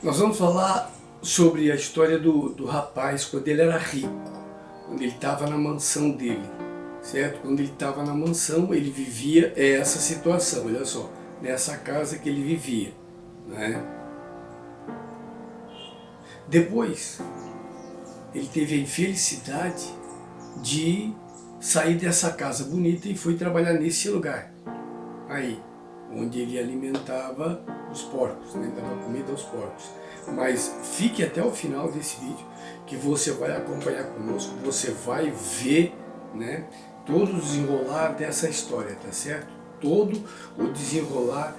Nós vamos falar sobre a história do rapaz quando ele era rico, quando ele estava na mansão dele, certo? Quando ele estava na mansão, ele vivia essa situação, olha só, nessa casa que ele vivia, né? Depois, ele teve a infelicidade de sair dessa casa bonita e foi trabalhar nesse lugar, aí, onde ele alimentava os porcos, né? Dava comida aos porcos. Mas fique até o final desse vídeo que você vai acompanhar conosco, você vai ver, né, todo o desenrolar dessa história, tá certo? Todo o desenrolar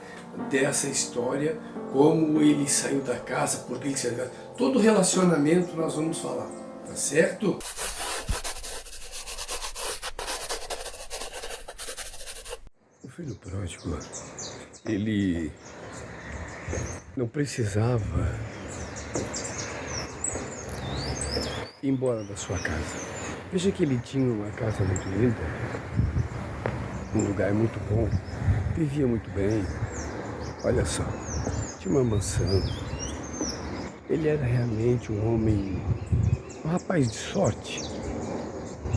dessa história, como ele saiu da casa, porque ele saiu da casa, todo o relacionamento nós vamos falar, tá certo? O filho pródigo, ele não precisava ir embora da sua casa. Veja que ele tinha uma casa muito linda, um lugar muito bom, vivia muito bem. Olha só, tinha uma mansão. Ele era realmente um homem, um rapaz de sorte.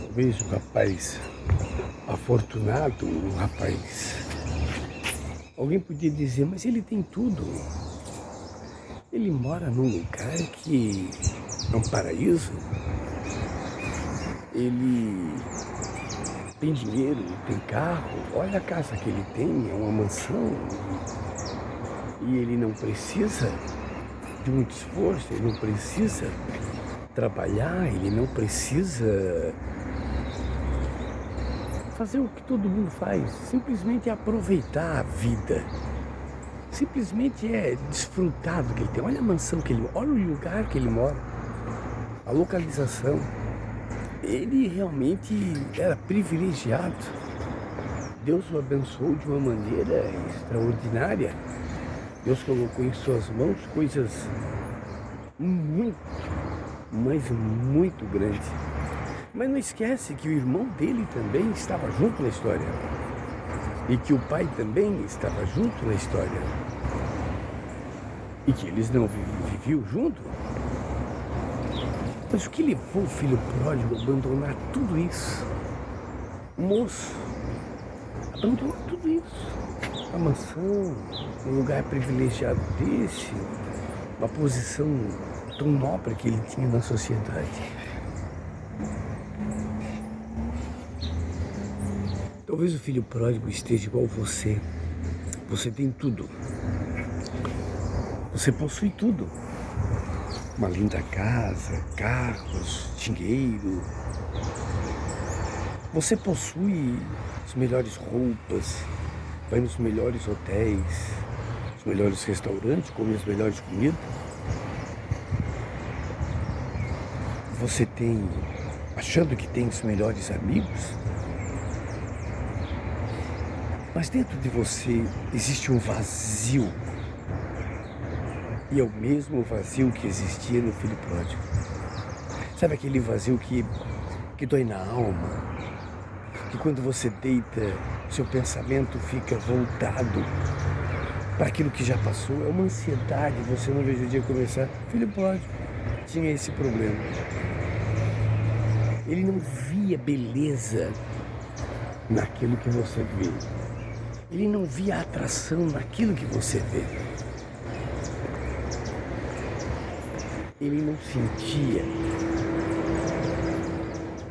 Talvez um rapaz afortunado, um rapaz. Alguém podia dizer, mas ele tem tudo. Ele mora num lugar que é um paraíso. Ele tem dinheiro, tem carro. Olha a casa que ele tem, é uma mansão. E ele não precisa de muito esforço, ele não precisa trabalhar, ele não precisa fazer o que todo mundo faz, simplesmente aproveitar a vida, simplesmente é desfrutar do que ele tem. Olha a mansão que ele mora, olha o lugar que ele mora, a localização. Ele realmente era privilegiado. Deus o abençoou de uma maneira extraordinária. Deus colocou em suas mãos coisas muito, mas muito grandes. Mas não esquece que o irmão dele também estava junto na história. E que o pai também estava junto na história. E que eles não viviam junto. Mas o que levou o filho pródigo a abandonar tudo isso? O moço abandonou tudo isso. A mansão, um lugar privilegiado desse, uma posição tão nobre que ele tinha na sociedade. Talvez o filho pródigo esteja igual você. Você tem tudo. Você possui tudo. Uma linda casa, carros, dinheiro. Você possui as melhores roupas, vai nos melhores hotéis, os melhores restaurantes, come as melhores comidas. Você tem, achando que tem os melhores amigos, mas dentro de você existe um vazio. E é o mesmo vazio que existia no filho pródigo. Sabe aquele vazio que dói na alma? Que quando você deita, seu pensamento fica voltado para aquilo que já passou. É uma ansiedade, você não veja o dia começar. O filho pródigo tinha esse problema. Ele não via beleza naquilo que você vê. Ele não via atração naquilo que você vê. Ele não sentia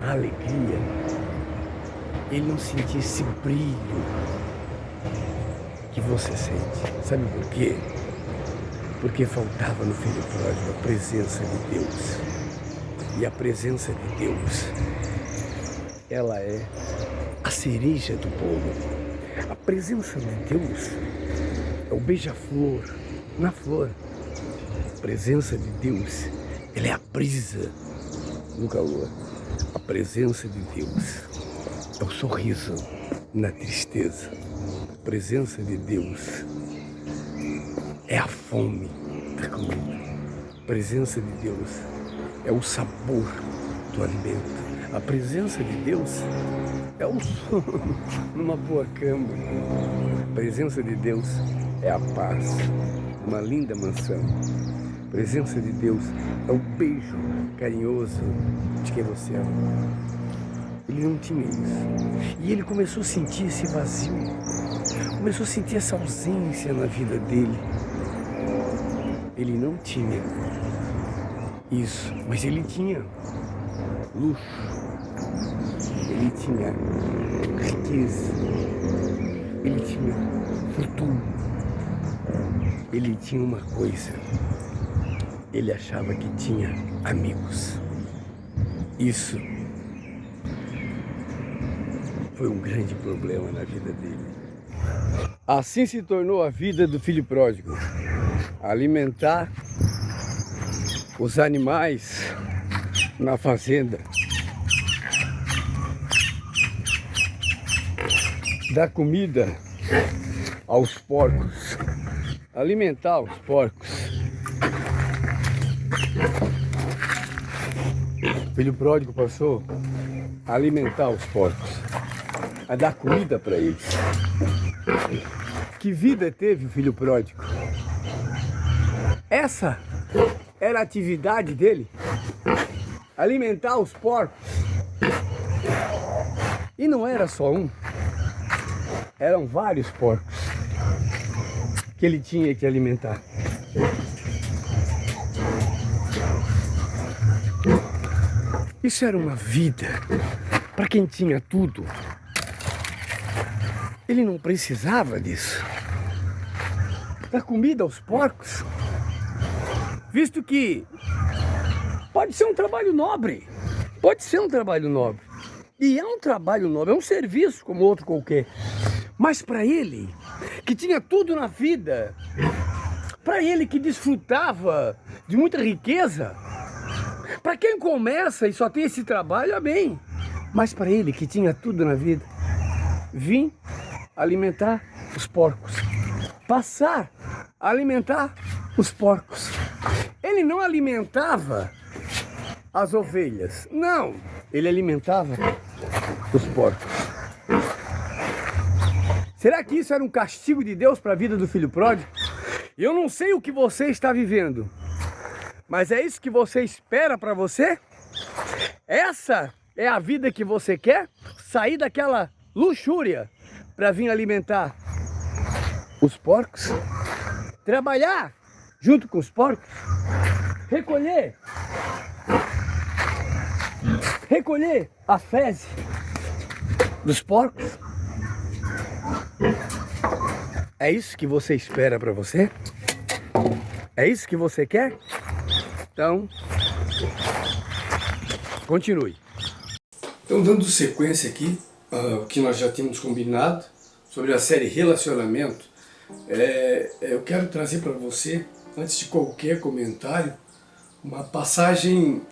a alegria, ele não sentia esse brilho que você sente. Sabe por quê? Porque faltava no filho pródigo a presença de Deus. E a presença de Deus, ela é a cereja do bolo. A presença de Deus é o beija-flor na flor. A presença de Deus, ela é a brisa no calor. A presença de Deus é o sorriso na tristeza. A presença de Deus é a fome da comida. A presença de Deus é o sabor do alimento. A presença de Deus é o sono numa boa cama. A presença de Deus é a paz, uma linda mansão. A presença de Deus é o beijo carinhoso de quem você ama. Ele não tinha isso. E ele começou a sentir esse vazio. Começou a sentir essa ausência na vida dele. Ele não tinha isso, mas ele tinha luxo. Ele tinha riqueza. Ele tinha fortuna. Ele tinha uma coisa. Ele achava que tinha amigos. Isso foi um grande problema na vida dele. Assim se tornou a vida do filho pródigo. Alimentar os animais na fazenda. Dar comida aos porcos. Alimentar os porcos. O filho pródigo passou a alimentar os porcos, a dar comida para eles. Que vida teve o filho pródigo? Essa era a atividade dele? Alimentar os porcos. E não era só um, eram vários porcos que ele tinha que alimentar. Isso era uma vida para quem tinha tudo. Ele não precisava disso. Dar comida aos porcos, visto que pode ser um trabalho nobre. Pode ser um trabalho nobre. E é um trabalho nobre, é um serviço como outro qualquer. Mas para ele, que tinha tudo na vida, para ele que desfrutava de muita riqueza, para quem começa e só tem esse trabalho, amém. Mas para ele que tinha tudo na vida, vim alimentar os porcos. Passar a alimentar os porcos. Ele não alimentava as ovelhas, não. Ele alimentava os porcos. Será que isso era um castigo de Deus para a vida do filho pródigo? Eu não sei o que você está vivendo, mas é isso que você espera para você? Essa é a vida que você quer? Sair daquela luxúria para vir alimentar os porcos? Trabalhar junto com os porcos? Recolher a fezes dos porcos? É isso que você espera para você? É isso que você quer? Então, continue. Então, dando sequência aqui, o que nós já tínhamos combinado sobre a série Relacionamento, eu quero trazer para você, antes de qualquer comentário, uma passagem,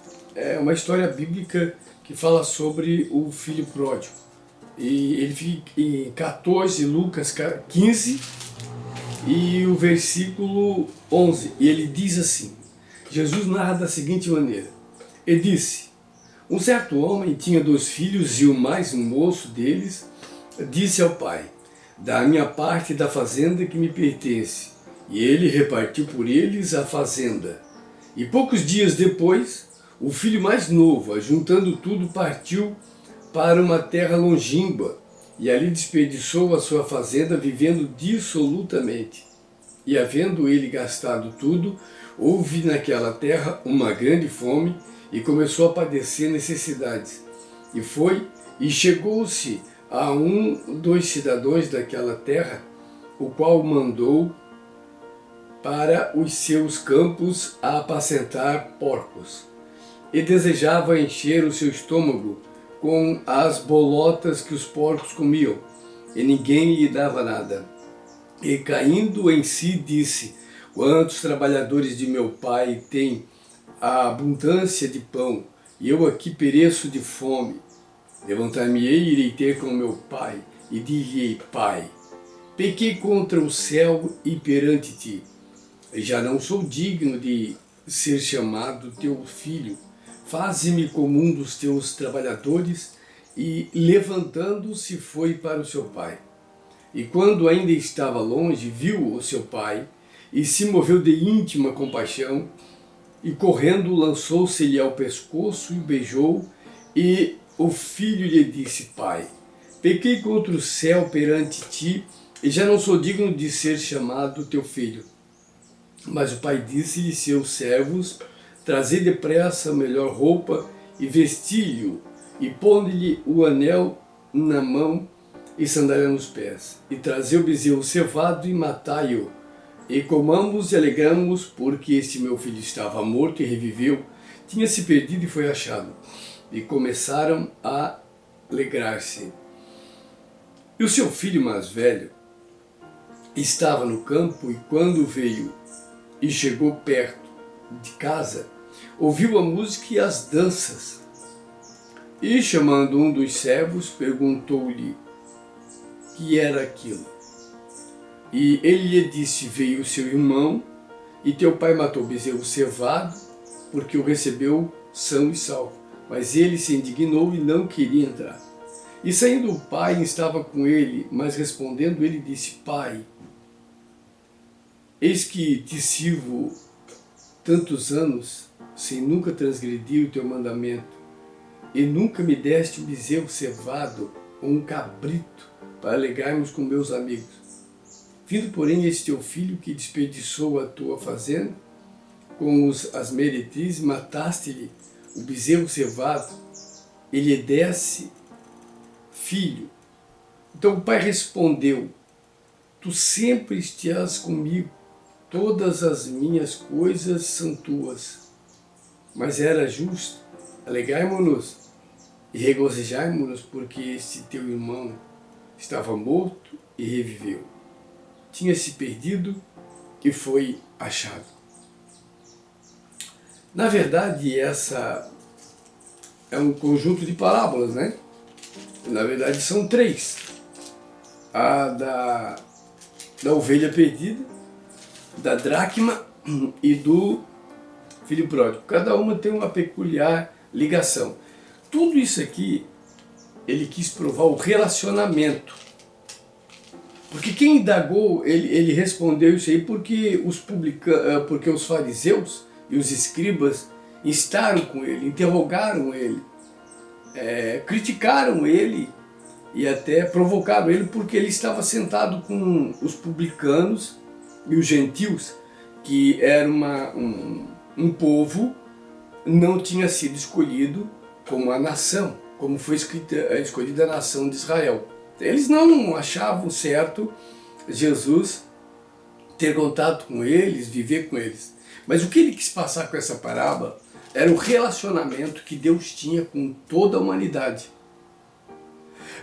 uma história bíblica que fala sobre o filho pródigo. E ele fica em 14, Lucas 15 e o versículo 11. E ele diz assim, Jesus narra da seguinte maneira. Ele disse, um certo homem tinha 2 filhos e o mais moço deles disse ao pai, dá a minha parte da fazenda que me pertence. E ele repartiu por eles a fazenda. E poucos dias depois, o filho mais novo, ajuntando tudo, partiu para uma terra longínqua, e ali desperdiçou a sua fazenda vivendo dissolutamente. E havendo ele gastado tudo, houve naquela terra uma grande fome, e começou a padecer necessidades. E chegou-se a um dos cidadãos daquela terra, o qual mandou para os seus campos a apacentar porcos. E desejava encher o seu estômago com as bolotas que os porcos comiam, e ninguém lhe dava nada. E caindo em si disse, quantos trabalhadores de meu pai têm a abundância de pão, e eu aqui pereço de fome. Levantar-me-ei e irei ter com meu pai, e dir-lhe, pai, pequei contra o céu e perante ti, e já não sou digno de ser chamado teu filho. Faze-me como um dos teus trabalhadores. E levantando-se foi para o seu pai. E quando ainda estava longe, viu o seu pai e se moveu de íntima compaixão, e correndo lançou-se-lhe ao pescoço e o beijou, e o filho lhe disse: Pai, pequei contra o céu perante ti, e já não sou digno de ser chamado teu filho. Mas o pai disse-lhe seus servos: Trazei depressa a melhor roupa, e vesti-lhe, e ponde-lhe o anel na mão e sandália nos pés, e trazei o bezerro cevado e matai-o, e comamos e alegramos, porque este meu filho estava morto e reviveu, tinha se perdido e foi achado. E começaram a alegrar-se. E o seu filho mais velho estava no campo, e quando veio e chegou perto de casa, ouviu a música e as danças. E chamando um dos servos, perguntou-lhe que era aquilo. E ele lhe disse: Veio o seu irmão, e teu pai matou o bezerro cevado, porque o recebeu são e salvo. Mas ele se indignou e não queria entrar. E saindo o pai estava com ele, mas respondendo ele disse: Pai, eis que te sirvo tantos anos, sem nunca transgredir o teu mandamento, e nunca me deste um bezerro cevado ou um cabrito para alegrarmos com meus amigos. Vindo, porém, este teu filho que desperdiçou a tua fazenda, com as meretrizes, mataste-lhe o bezerro cevado, ele desse filho. Então o pai respondeu: Tu sempre estás comigo, todas as minhas coisas são tuas. Mas era justo, alegrai-mo-nos e regozijai-mo-nos, porque este teu irmão estava morto e reviveu. Tinha se perdido e foi achado. Na verdade, essa é um conjunto de parábolas, né? Na verdade, são três. A da ovelha perdida, da dracma e do filho pródigo. Cada uma tem uma peculiar ligação. Tudo isso aqui, ele quis provar o relacionamento. Porque quem indagou, ele respondeu isso aí porque os fariseus e os escribas estaram com ele, interrogaram ele, criticaram ele e até provocaram ele, porque ele estava sentado com os publicanos e os gentios, que era um povo, não tinha sido escolhido como a nação, como foi escolhida a nação de Israel. Eles não achavam certo Jesus ter contato com eles, viver com eles. Mas o que ele quis passar com essa parábola era o relacionamento que Deus tinha com toda a humanidade.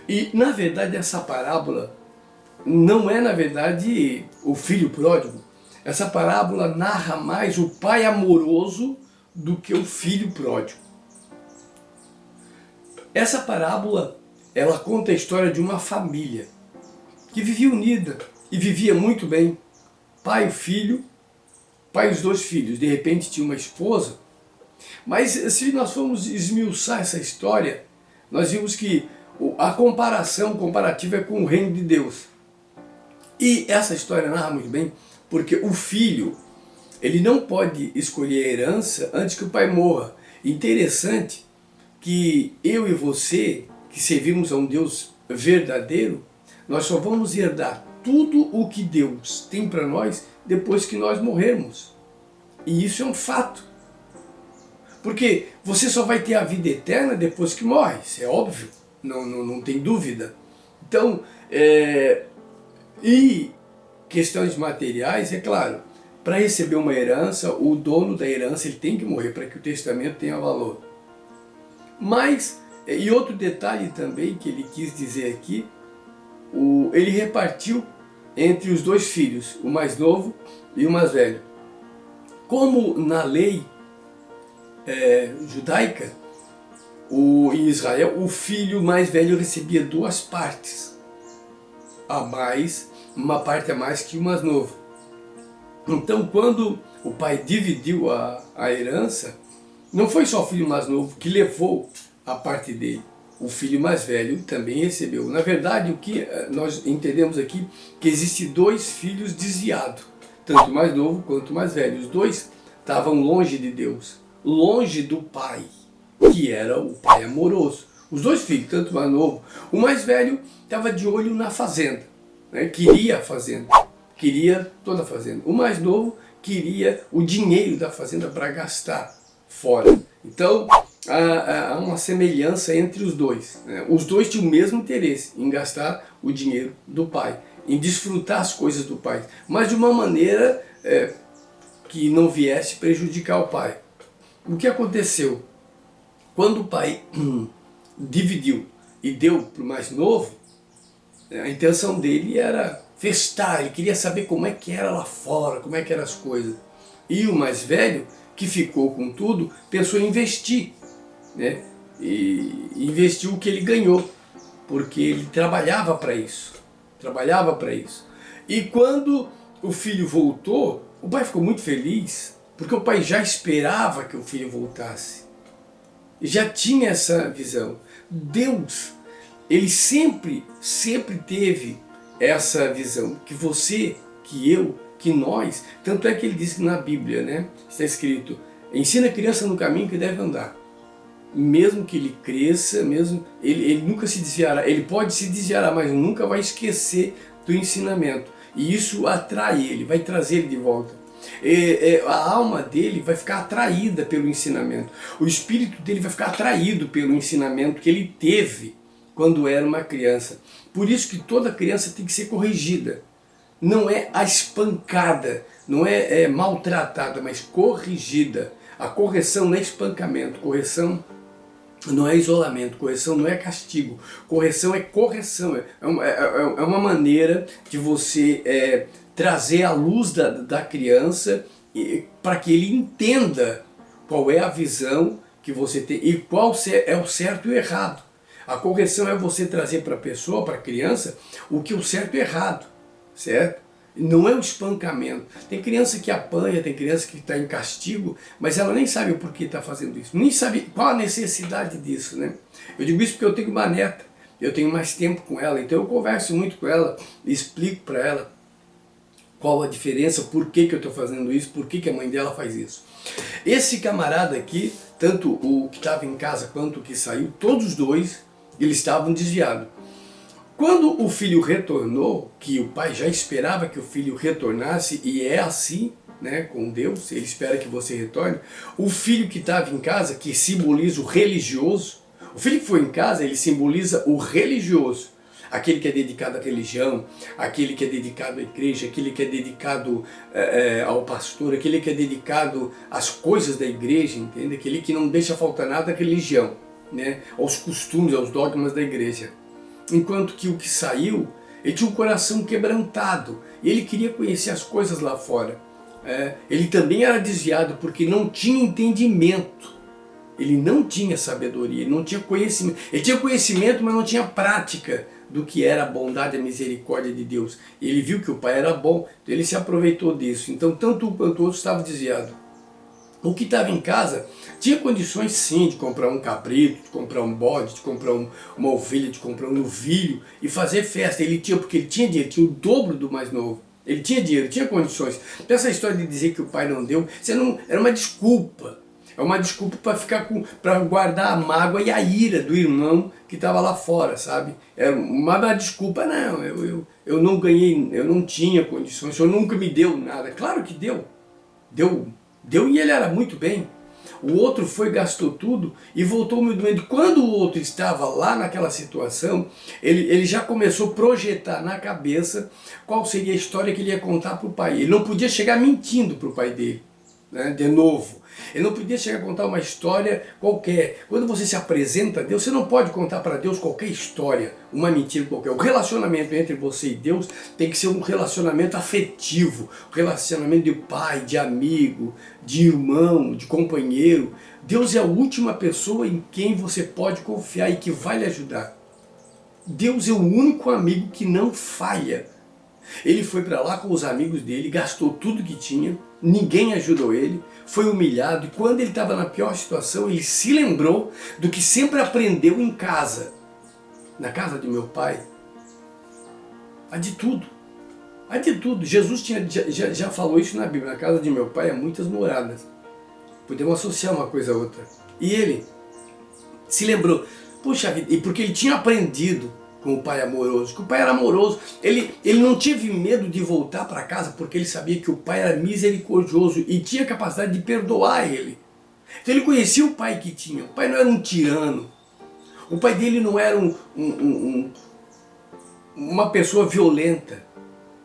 E, na verdade, essa parábola não é, na verdade, o filho pródigo. Essa parábola narra mais o pai amoroso do que o filho pródigo. Essa parábola, ela conta a história de uma família que vivia unida e vivia muito bem. Pai e filho, pai e os dois filhos. De repente tinha uma esposa. Mas se nós formos esmiuçar essa história, nós vimos que a comparativa é com o reino de Deus. E essa história narra muito bem, porque o filho, ele não pode escolher a herança antes que o pai morra. Interessante que eu e você, que servimos a um Deus verdadeiro, nós só vamos herdar tudo o que Deus tem para nós depois que nós morrermos. E isso é um fato. Porque você só vai ter a vida eterna depois que morre, isso é óbvio, não tem dúvida. Então, e questões materiais, é claro, para receber uma herança, o dono da herança ele tem que morrer para que o testamento tenha valor. Mas, e outro detalhe também que ele quis dizer aqui, ele repartiu entre os dois filhos, o mais novo e o mais velho. Como na lei judaica, em Israel, o filho mais velho recebia duas partes a mais, uma parte a mais que o mais novo. Então, quando o pai dividiu a herança, não foi só o filho mais novo que levou a parte dele, o filho mais velho também recebeu. Na verdade, o que nós entendemos aqui, que existem dois filhos desviados. tanto o mais novo quanto o mais velho. Os dois estavam longe de Deus, longe do Pai, que era o Pai amoroso. Os dois filhos, tanto o mais novo, o mais velho estava de olho na fazenda, né? Queria a fazenda, queria toda a fazenda. O mais novo queria o dinheiro da fazenda para gastar fora. Então, há uma semelhança entre os dois, né? Os dois tinham o mesmo interesse em gastar o dinheiro do pai, em desfrutar as coisas do pai, mas de uma maneira que não viesse prejudicar o pai. O que aconteceu? Quando o pai dividiu e deu para o mais novo, a intenção dele era festar, ele queria saber como é que era lá fora, como é que eram as coisas. E o mais velho, que ficou com tudo, pensou em investir, né? E investiu o que ele ganhou, porque ele trabalhava para isso, E quando o filho voltou, o pai ficou muito feliz, porque o pai já esperava que o filho voltasse, já tinha essa visão. Deus, ele sempre teve essa visão, que você, que eu, que nós, tanto é que ele diz na Bíblia, né? Está escrito, ensina a criança no caminho que deve andar. Mesmo que ele cresça, ele nunca se desviará, ele pode se desviar, mas nunca vai esquecer do ensinamento. E isso atrai ele, vai trazer ele de volta. A alma dele vai ficar atraída pelo ensinamento. O espírito dele vai ficar atraído pelo ensinamento que ele teve quando era uma criança. Por isso que toda criança tem que ser corrigida. Não é a espancada, não é maltratada, mas corrigida. A correção não é espancamento, correção não é isolamento, correção não é castigo, correção é correção. É uma maneira de você trazer a luz da criança para que ele entenda qual é a visão que você tem e qual é o certo e o errado. A correção é você trazer para a pessoa, para a criança, o que é o certo e o errado, certo? Não é o espancamento. Tem criança que apanha, tem criança que está em castigo, mas ela nem sabe o porquê está fazendo isso, nem sabe qual a necessidade disso, né? Eu digo isso porque eu tenho uma neta, eu tenho mais tempo com ela, então eu converso muito com ela, explico para ela qual a diferença, por que eu estou fazendo isso, por que a mãe dela faz isso. Esse camarada aqui, tanto o que estava em casa quanto o que saiu, todos os dois, eles estavam desviados. Quando o filho retornou, que o pai já esperava que o filho retornasse, e é assim, né, com Deus, ele espera que você retorne, o filho que estava em casa, que simboliza o religioso, o filho que foi em casa, ele simboliza o religioso, aquele que é dedicado à religião, aquele que é dedicado à igreja, aquele que é dedicado ao pastor, aquele que é dedicado às coisas da igreja, entende? Aquele que não deixa faltar nada à religião, né, aos costumes, aos dogmas da igreja. Enquanto que o que saiu, ele tinha um coração quebrantado, e ele queria conhecer as coisas lá fora. Ele também era desviado porque não tinha entendimento, ele não tinha sabedoria, ele não tinha conhecimento. Ele tinha conhecimento, mas não tinha prática do que era a bondade e a misericórdia de Deus. Ele viu que o pai era bom, então ele se aproveitou disso. Então tanto um quanto o outro estava desviado. O que estava em casa tinha condições sim de comprar um cabrito, de comprar um bode, de comprar uma ovelha, de comprar um novilho e fazer festa. Ele tinha, porque ele tinha dinheiro, tinha o dobro do mais novo. Ele tinha dinheiro, tinha condições. Então essa história de dizer que o pai não deu, era uma desculpa. É uma desculpa para guardar a mágoa e a ira do irmão que estava lá fora, sabe? É uma desculpa, não, eu não ganhei, eu não tinha condições, o senhor nunca me deu nada. Claro que deu. Deu e ele era muito bem. O outro foi, gastou tudo e voltou humildemente. Quando o outro estava lá naquela situação, ele já começou a projetar na cabeça qual seria a história que ele ia contar para o pai. Ele não podia chegar mentindo para o pai dele, né, de novo. Ele não podia chegar a contar uma história qualquer. Quando você se apresenta a Deus, você não pode contar para Deus qualquer história, uma mentira qualquer. O relacionamento entre você e Deus tem que ser um relacionamento afetivo, um relacionamento de pai, de amigo, de irmão, de companheiro. Deus é a última pessoa em quem você pode confiar e que vai lhe ajudar. Deus é o único amigo que não falha. Ele foi para lá com os amigos dele, gastou tudo que tinha, ninguém ajudou ele, foi humilhado, e quando ele estava na pior situação, ele se lembrou do que sempre aprendeu em casa. Na casa de meu pai, há de tudo. Há de tudo. Jesus já falou isso na Bíblia. Na casa de meu pai há muitas moradas. Podemos associar uma coisa a outra. E ele se lembrou, puxa vida, e porque ele tinha aprendido com o pai amoroso, que o pai era amoroso, ele não teve medo de voltar para casa porque ele sabia que o pai era misericordioso e tinha capacidade de perdoar ele. Então ele conhecia o pai que tinha. O pai não era um tirano. O pai dele não era uma pessoa violenta.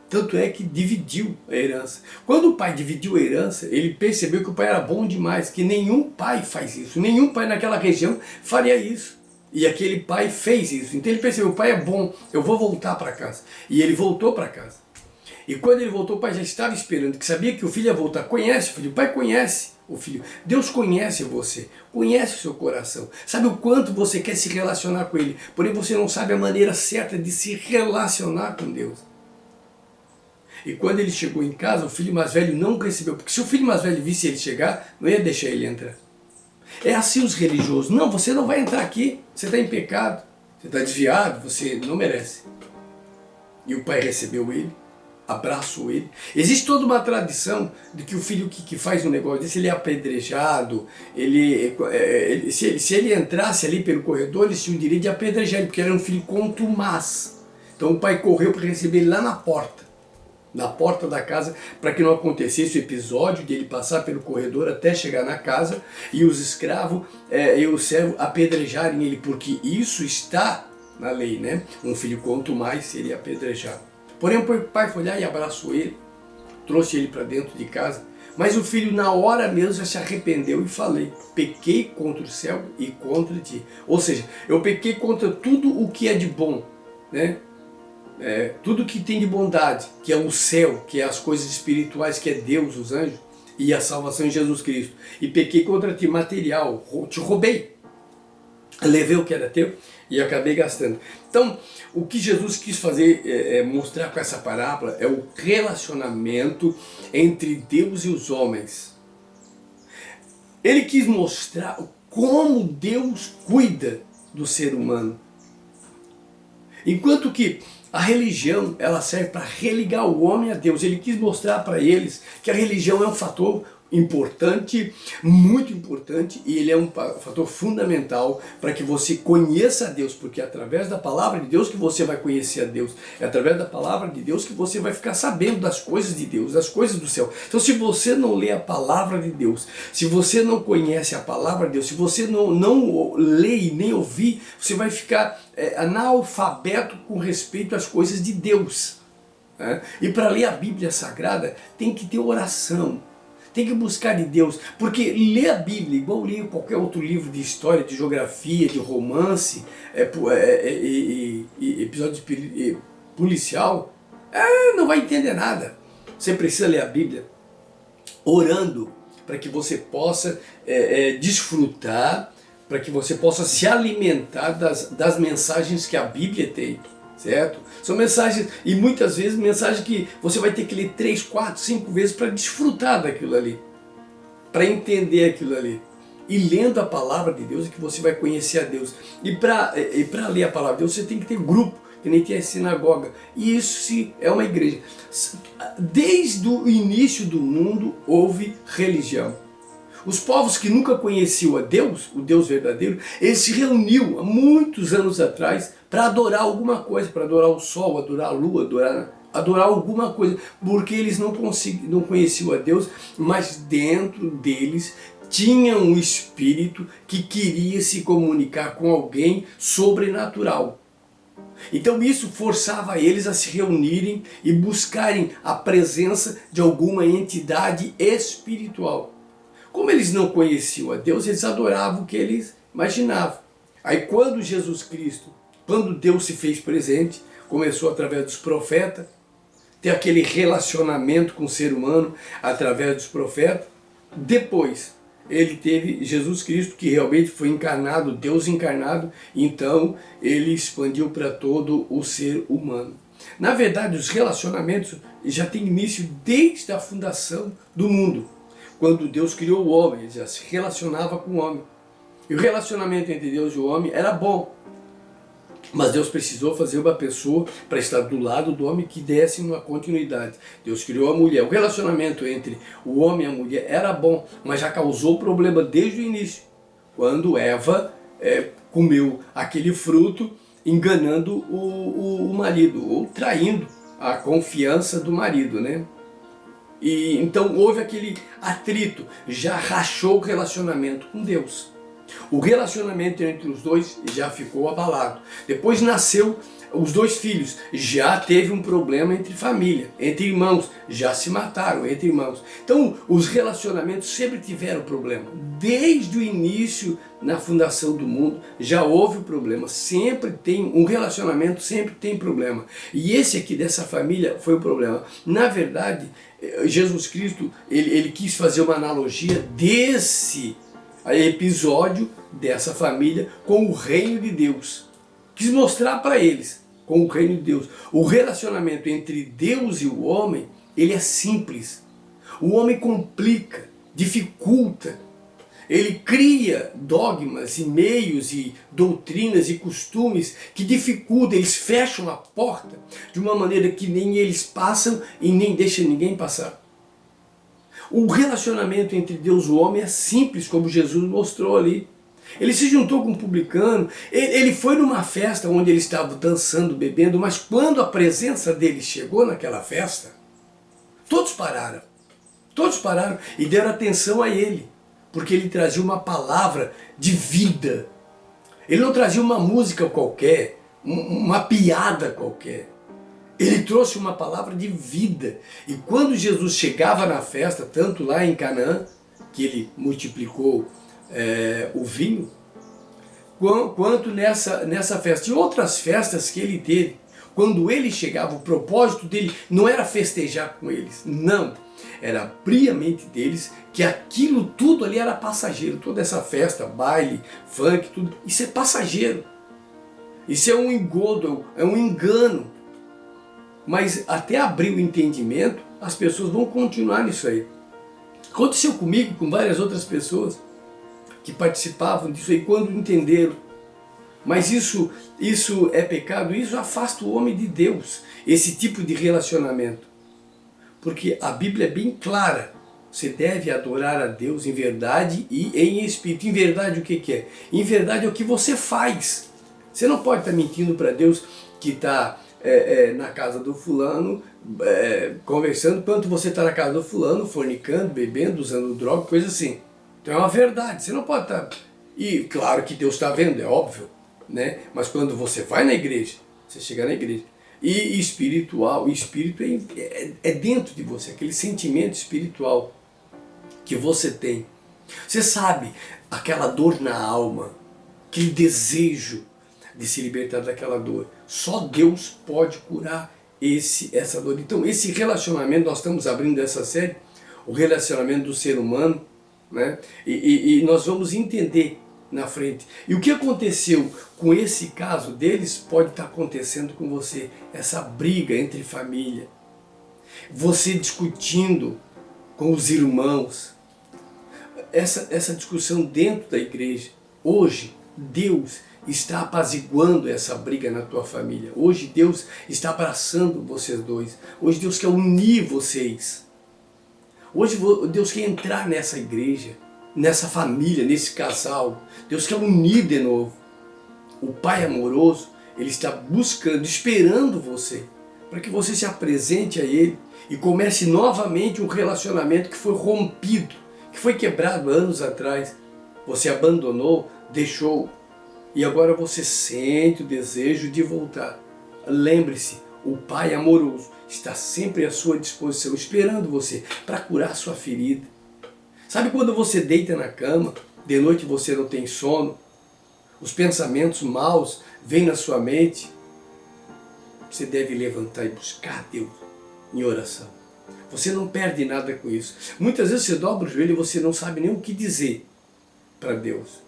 Tanto é que dividiu a herança. Quando o pai dividiu a herança, ele percebeu que o pai era bom demais, que nenhum pai faz isso. Nenhum pai naquela região faria isso. E aquele pai fez isso. Então ele percebeu, o pai é bom, eu vou voltar para casa. E ele voltou para casa. E quando ele voltou, o pai já estava esperando, que sabia que o filho ia voltar. Conhece o filho, o pai conhece o filho. Deus conhece você, conhece o seu coração. Sabe o quanto você quer se relacionar com ele. Porém você não sabe a maneira certa de se relacionar com Deus. E quando ele chegou em casa, o filho mais velho não recebeu. Porque se o filho mais velho visse ele chegar, não ia deixar ele entrar. É assim os religiosos. Não, você não vai entrar aqui. Você está em pecado. Você está desviado. Você não merece. E o pai recebeu ele. Abraçou ele. Existe toda uma tradição de que o filho que faz um negócio desse, ele é apedrejado. Se ele entrasse ali pelo corredor, ele tinha o direito de apedrejar ele. Porque ele era um filho contumaz. Então o pai correu para receber ele lá na porta da casa, para que não acontecesse o episódio de ele passar pelo corredor até chegar na casa e os escravos e o servo apedrejarem ele, porque isso está na lei, né? Um filho quanto mais seria apedrejado. Porém o pai foi lá e abraçou ele, trouxe ele para dentro de casa, mas o filho na hora mesmo já se arrependeu e falei, pequei contra o céu e contra ti. Ou seja, eu pequei contra tudo o que é de bom, né? Tudo que tem de bondade, que é o céu, que é as coisas espirituais, que é Deus, os anjos, e a salvação em Jesus Cristo. E pequei contra ti, material, te roubei. Levei o que era teu e acabei gastando. Então, o que Jesus quis fazer, mostrar com essa parábola, é o relacionamento entre Deus e os homens. Ele quis mostrar como Deus cuida do ser humano. Enquanto que a religião, ela serve para religar o homem a Deus. Ele quis mostrar para eles que a religião é um fator importante, muito importante, e ele é um fator fundamental para que você conheça a Deus, porque é através da palavra de Deus que você vai conhecer a Deus, é através da palavra de Deus que você vai ficar sabendo das coisas de Deus, das coisas do céu. Então se você não lê a palavra de Deus, se você não conhece a palavra de Deus, se você não lê e nem ouvir, você vai ficar analfabeto com respeito às coisas de Deus. E para ler a Bíblia Sagrada tem que ter oração. Tem que buscar de Deus, porque ler a Bíblia, igual ler qualquer outro livro de história, de geografia, de romance, episódio policial, não vai entender nada. Você precisa ler a Bíblia orando para que você possa desfrutar, para que você possa se alimentar das mensagens que a Bíblia tem. Certo? São mensagens, e muitas vezes mensagens que você vai ter que ler 3, 4, 5 vezes para desfrutar daquilo ali, para entender aquilo ali. E lendo a palavra de Deus é que você vai conhecer a Deus. E para ler a palavra de Deus você tem que ter grupo, que nem tem a sinagoga. E isso é uma igreja. Desde o início do mundo houve religião. Os povos que nunca conheciam a Deus, o Deus verdadeiro, eles se reuniam há muitos anos atrás para adorar alguma coisa, para adorar o sol, adorar a lua, adorar alguma coisa, porque eles não conheciam a Deus, mas dentro deles tinha um espírito que queria se comunicar com alguém sobrenatural. Então isso forçava eles a se reunirem e buscarem a presença de alguma entidade espiritual. Como eles não conheciam a Deus, eles adoravam o que eles imaginavam. Aí quando Jesus Cristo, quando Deus se fez presente, começou através dos profetas, ter aquele relacionamento com o ser humano através dos profetas. Depois ele teve Jesus Cristo, que realmente foi encarnado, Deus encarnado, então ele expandiu para todo o ser humano. Na verdade, os relacionamentos já têm início desde a fundação do mundo. Quando Deus criou o homem, ele já se relacionava com o homem. E o relacionamento entre Deus e o homem era bom. Mas Deus precisou fazer uma pessoa para estar do lado do homem que desse uma continuidade. Deus criou a mulher. O relacionamento entre o homem e a mulher era bom, mas já causou problema desde o início. Quando Eva comeu aquele fruto, enganando o marido, ou traindo a confiança do marido, né? E então houve aquele atrito, já rachou o relacionamento com Deus. O relacionamento entre os dois já ficou abalado. Depois nasceu os dois filhos, já teve um problema entre família, entre irmãos, já se mataram entre irmãos. Então os relacionamentos sempre tiveram problema. Desde o início, na fundação do mundo, já houve problema. Sempre tem um relacionamento, sempre tem problema. E esse aqui dessa família foi o problema. Na verdade, Jesus Cristo, ele quis fazer uma analogia desse episódio dessa família com o reino de Deus. Quis mostrar para eles com o reino de Deus. O relacionamento entre Deus e o homem, ele é simples. O homem complica, dificulta. Ele cria dogmas e meios e doutrinas e costumes que dificultam, eles fecham a porta de uma maneira que nem eles passam e nem deixam ninguém passar. O relacionamento entre Deus e o homem é simples, como Jesus mostrou ali. Ele se juntou com um publicano, ele foi numa festa onde eles estavam dançando, bebendo, mas quando a presença dele chegou naquela festa, todos pararam e deram atenção a ele, porque ele trazia uma palavra de vida. Ele não trazia uma música qualquer, uma piada qualquer. Ele trouxe uma palavra de vida. E quando Jesus chegava na festa, tanto lá em Canaã, que ele multiplicou o vinho, quanto nessa festa. E outras festas que ele teve, quando ele chegava, o propósito dele não era festejar com eles, não. Era abrir a mente deles que aquilo tudo ali era passageiro. Toda essa festa, baile, funk, tudo, isso é passageiro. Isso é um engodo, é um engano. Mas até abrir o entendimento, as pessoas vão continuar nisso aí. Aconteceu comigo, com várias outras pessoas que participavam disso aí, quando entenderam. Mas isso é pecado, isso afasta o homem de Deus, esse tipo de relacionamento. Porque a Bíblia é bem clara, você deve adorar a Deus em verdade e em espírito. Em verdade o que é? Em verdade é o que você faz. Você não pode estar mentindo para Deus que está na casa do fulano, conversando, enquanto você está na casa do fulano, fornicando, bebendo, usando droga, coisa assim. Então é uma verdade, você não pode estar... E claro que Deus está vendo, é óbvio, né? Mas quando você vai na igreja, você chega na igreja, e espiritual, o espírito é dentro de você, aquele sentimento espiritual que você tem. Você sabe, aquela dor na alma, aquele desejo de se libertar daquela dor. Só Deus pode curar essa dor. Então esse relacionamento, nós estamos abrindo essa série, o relacionamento do ser humano, né? E nós vamos entender na frente. E o que aconteceu com esse caso deles pode estar acontecendo com você. Essa briga entre família, você discutindo com os irmãos, essa discussão dentro da igreja. Hoje Deus está apaziguando essa briga na tua família. Hoje Deus está abraçando vocês dois. Hoje Deus quer unir vocês. Hoje Deus quer entrar nessa igreja, nessa família, nesse casal. Deus quer unir de novo. O Pai amoroso, Ele está buscando, esperando você, para que você se apresente a Ele e comece novamente um relacionamento que foi rompido, que foi quebrado anos atrás. Você abandonou, deixou, e agora você sente o desejo de voltar. Lembre-se, o Pai amoroso está sempre à sua disposição, esperando você para curar sua ferida. Sabe quando você deita na cama, de noite você não tem sono, os pensamentos maus vêm na sua mente? Você deve levantar e buscar Deus em oração. Você não perde nada com isso. Muitas vezes você dobra o joelho e você não sabe nem o que dizer para Deus.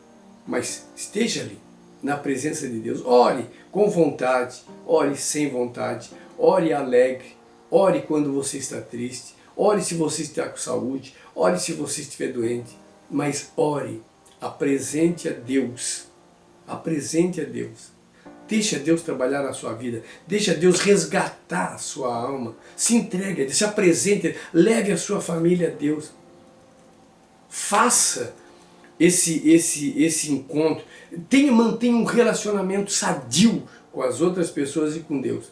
Mas esteja ali, na presença de Deus. Ore com vontade, ore sem vontade, ore alegre, ore quando você está triste, ore se você está com saúde, ore se você estiver doente, mas ore, apresente a Deus, Deixa Deus trabalhar na sua vida. Deixa Deus resgatar a sua alma. Se entregue, se apresente, leve a sua família a Deus. Faça esse encontro. Mantenha um relacionamento sadio com as outras pessoas e com Deus.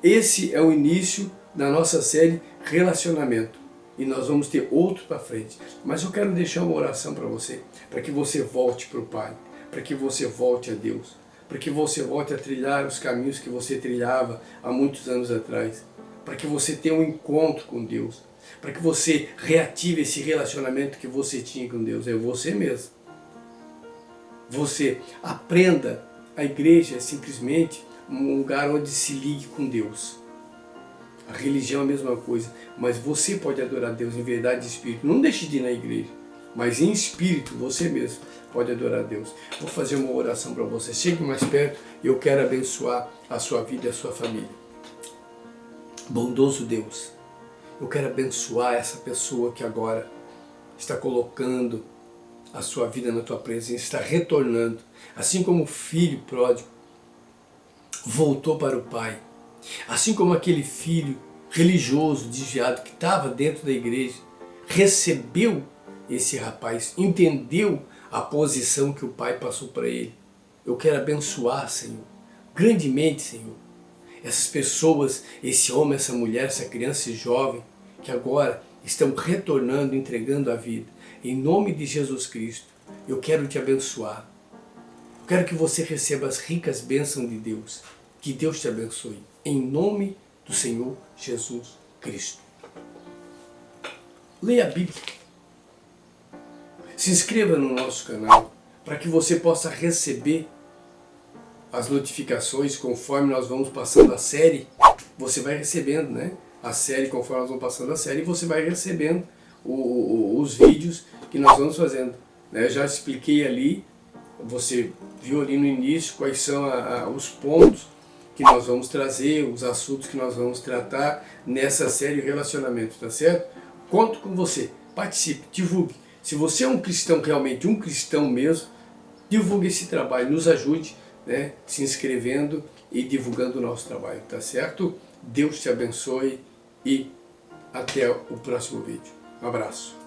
Esse é o início da nossa série Relacionamento. E nós vamos ter outro para frente. Mas eu quero deixar uma oração para você. Para que você volte para o Pai. Para que você volte a Deus. Para que você volte a trilhar os caminhos que você trilhava há muitos anos atrás. Para que você tenha um encontro com Deus. Para que você reative esse relacionamento que você tinha com Deus. É você mesmo. Você aprenda. A igreja é simplesmente um lugar onde se ligue com Deus. A religião é a mesma coisa, mas você pode adorar Deus em verdade e espírito. Não deixe de ir na igreja, mas em espírito você mesmo pode adorar Deus. Vou fazer uma oração para você. Chegue mais perto e eu quero abençoar a sua vida e a sua família. Bondoso Deus, eu quero abençoar essa pessoa que agora está colocando a sua vida na tua presença, está retornando, assim como o filho pródigo voltou para o Pai. Assim como aquele filho religioso, desviado, que estava dentro da igreja, recebeu esse rapaz, entendeu a posição que o pai passou para ele. Eu quero abençoar, Senhor, grandemente, Senhor, essas pessoas, esse homem, essa mulher, essa criança e jovem, que agora estão retornando, entregando a vida. Em nome de Jesus Cristo, eu quero te abençoar. Eu quero que você receba as ricas bênçãos de Deus. Que Deus te abençoe. Em nome do Senhor Jesus Cristo. Leia a Bíblia. Se inscreva no nosso canal para que você possa receber as notificações conforme nós vamos passando a série. Você vai recebendo, né? A série, conforme nós vamos passando a série, você vai recebendo os vídeos que nós vamos fazendo. Eu já expliquei ali, você viu ali no início quais são os pontos que nós vamos trazer, os assuntos que nós vamos tratar nessa série Relacionamento, tá certo? Conto com você, participe, divulgue. Se você é um cristão realmente, um cristão mesmo, divulgue esse trabalho, nos ajude, né, se inscrevendo e divulgando o nosso trabalho, tá certo? Deus te abençoe e até o próximo vídeo. Um abraço.